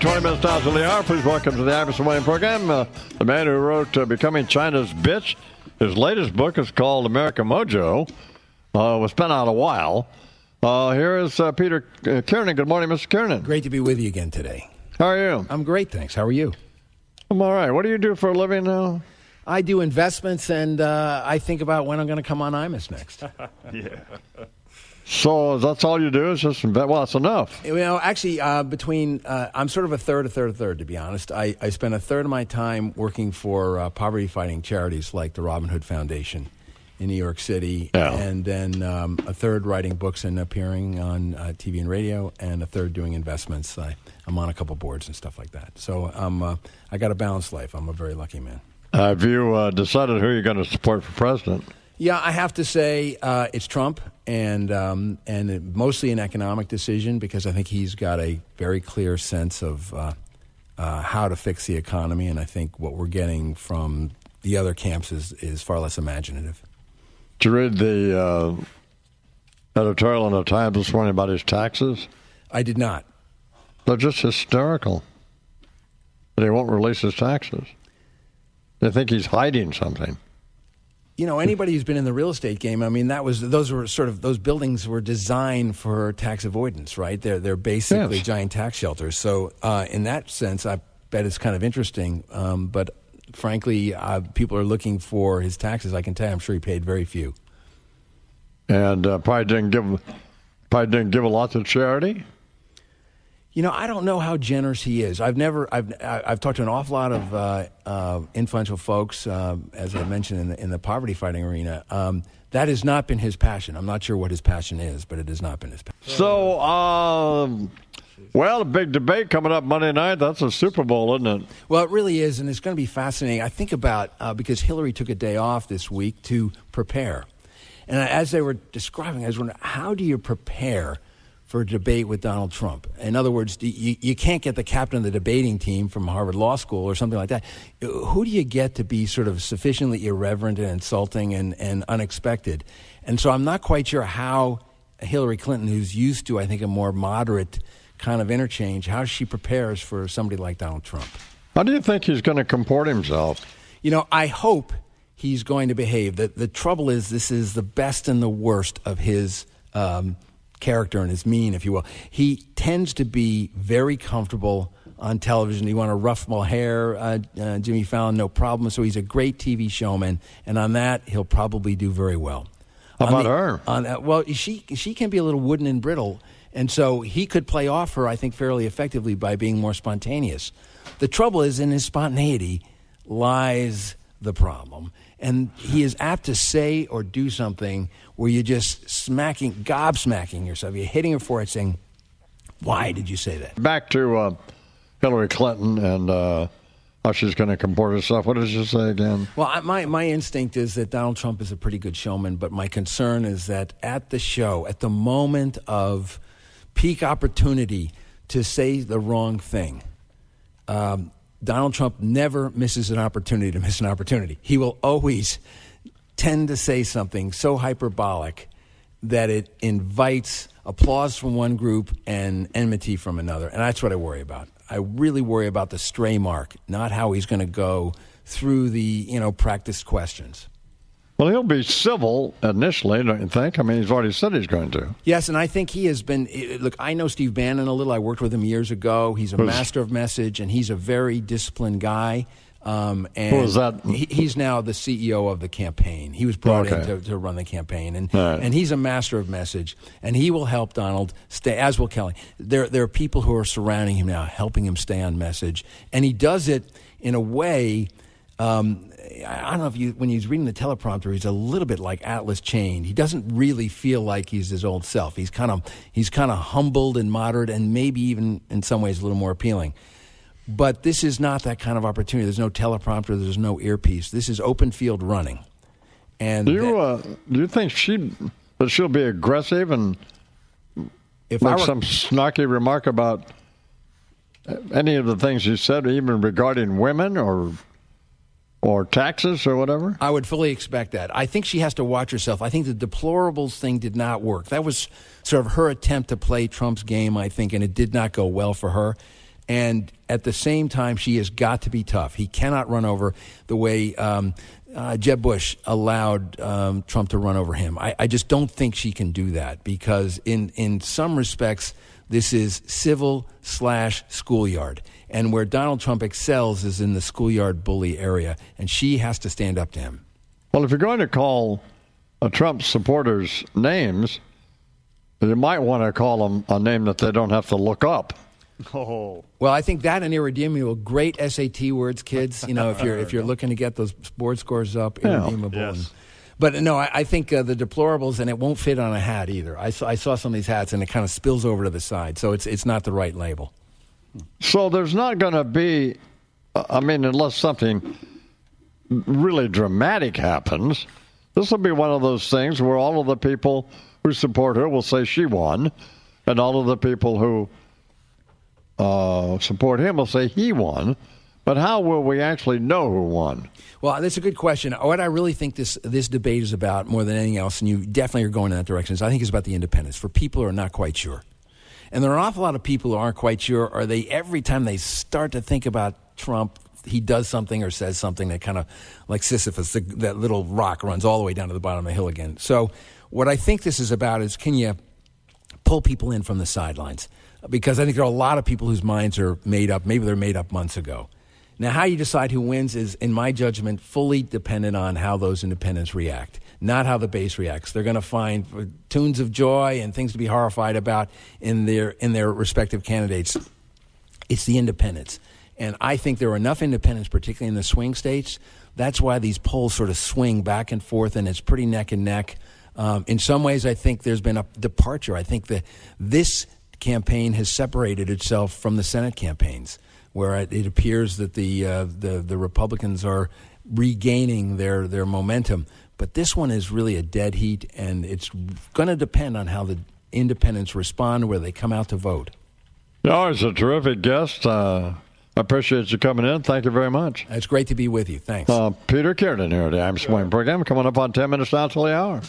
20 minutes after the hour, please welcome to the Imus Morning program the man who wrote Becoming China's Bitch. His latest book is called America Mojo. It's been out a while. Here is Peter Kiernan. Good morning, Mr. Kiernan. Great to be with you again today. How are you? I'm great, thanks. How are you? I'm all right. What do you do for a living now? I do investments, and I think about when I'm going to come on Imus next. Yeah. So that's all you do is just invest? Well, that's enough. You know, actually, I'm sort of a third, to be honest. I spend a third of my time working for poverty-fighting charities like the Robin Hood Foundation in New York City, and then a third writing books and appearing on TV and radio, and a third doing investments. I'm on a couple boards and stuff like that. So I got a balanced life. I'm a very lucky man. Have you decided who you're going to support for president? Yeah, I have to say it's Trump, and mostly an economic decision because I think he's got a very clear sense of how to fix the economy, and I think what we're getting from the other camps is far less imaginative. Did you read the editorial in the Times this morning about his taxes? I did not. They're just hysterical. They won't release his taxes. They think he's hiding something. You know, anybody who's been in the real estate game, I mean, those buildings were designed for tax avoidance, right? They're basically giant tax shelters. So in that sense, I bet it's kind of interesting. But frankly, people are looking for his taxes. I can tell you, I'm sure he paid very few. And probably didn't give a lot to charity. You know, I don't know how generous he is. I've talked to an awful lot of influential folks, as I mentioned in the poverty fighting arena. That has not been his passion. I'm not sure what his passion is, but it has not been his passion. So, a big debate coming up Monday night. That's a Super Bowl, isn't it? Well, it really is, and it's going to be fascinating. I think about because Hillary took a day off this week to prepare, and as they were describing, I was wondering, how do you prepare for a debate with Donald Trump? In other words, you can't get the captain of the debating team from Harvard Law School or something like that. Who do you get to be sort of sufficiently irreverent and insulting and unexpected? And so I'm not quite sure how Hillary Clinton, who's used to, I think, a more moderate kind of interchange, how she prepares for somebody like Donald Trump. How do you think he's going to comport himself? You know, I hope he's going to behave. The trouble is this is the best and the worst of his character and his mean, if you will. He tends to be very comfortable on television. You want to ruffle hair, Jimmy Fallon, no problem. So he's a great TV showman, and on that, he'll probably do very well. How about her? Well, she can be a little wooden and brittle, and so he could play off her, I think, fairly effectively by being more spontaneous. The trouble is, in his spontaneity lies the problem. And he is apt to say or do something where you're just gobsmacking yourself. You're hitting her forehead saying, why did you say that? Back to Hillary Clinton and how she's going to comport herself. What did you say again? Well, my instinct is that Donald Trump is a pretty good showman, but my concern is that at the show, at the moment of peak opportunity to say the wrong thing, Donald Trump never misses an opportunity to miss an opportunity. He will always tend to say something so hyperbolic that it invites applause from one group and enmity from another. And that's what I worry about. I really worry about the stray mark, not how he's going to go through the, practiced questions. Well, he'll be civil initially, don't you think? I mean, he's already said he's going to. Yes, and I think he has been. Look, I know Steve Bannon a little. I worked with him years ago. He's a master of message, and he's a very disciplined guy. And who is that? He's now the CEO of the campaign. He was brought in to run the campaign, and he's a master of message, and he will help Donald stay, as will Kelly. There are people who are surrounding him now, helping him stay on message, and he does it in a way. I don't know if when he's reading the teleprompter, he's a little bit like Atlas Chained. He doesn't really feel like he's his old self. He's kind of humbled and moderate, and maybe even in some ways a little more appealing. But this is not that kind of opportunity. There's no teleprompter. There's no earpiece. This is open field running. And do you think she'll be aggressive and make some snarky remark about any of the things you said, even regarding women or taxes or whatever? I would fully expect that. I think she has to watch herself. I think the deplorables thing did not work. That was sort of her attempt to play Trump's game, I think, and it did not go well for her. And at the same time, she has got to be tough. He cannot run over the way Jeb Bush allowed Trump to run over him. I just don't think she can do that because in some respects, this is civil/schoolyard. And where Donald Trump excels is in the schoolyard bully area, and she has to stand up to him. Well, if you're going to call Trump supporters names, you might want to call them a name that they don't have to look up. Oh. Well, I think that and irredeemable, great SAT words, kids. If you're looking to get those board scores up, irredeemable. Yes. But no, I think the deplorables, and it won't fit on a hat either. I saw some of these hats, and it kind of spills over to the side, so it's not the right label. So there's not going to be, unless something really dramatic happens, this will be one of those things where all of the people who support her will say she won, and all of the people who support him will say he won. But how will we actually know who won? Well, that's a good question. What I really think this debate is about more than anything else, and you definitely are going in that direction, is I think it's about the independents, for people who are not quite sure. And there are an awful lot of people who aren't quite sure, or every time they start to think about Trump, he does something or says something that kind of, like Sisyphus, that little rock runs all the way down to the bottom of the hill again. So what I think this is about is, can you pull people in from the sidelines? Because I think there are a lot of people whose minds are made up. Maybe they're made up months ago. Now, how you decide who wins is, in my judgment, fully dependent on how those independents react, not how the base reacts. They're going to find tunes of joy and things to be horrified about in their respective candidates. It's the independents. And I think there are enough independents, particularly in the swing states. That's why these polls sort of swing back and forth, and it's pretty neck and neck. In some ways, I think there's been a departure. I think that this campaign has separated itself from the Senate campaigns, where it appears that the Republicans are regaining their momentum. But this one is really a dead heat, and it's going to depend on how the independents respond, where they come out to vote. You're always a terrific guest. I appreciate you coming in. Thank you very much. It's great to be with you. Thanks. Peter Kiernan here at the I'm Swing program, coming up on 10 minutes now till the hour.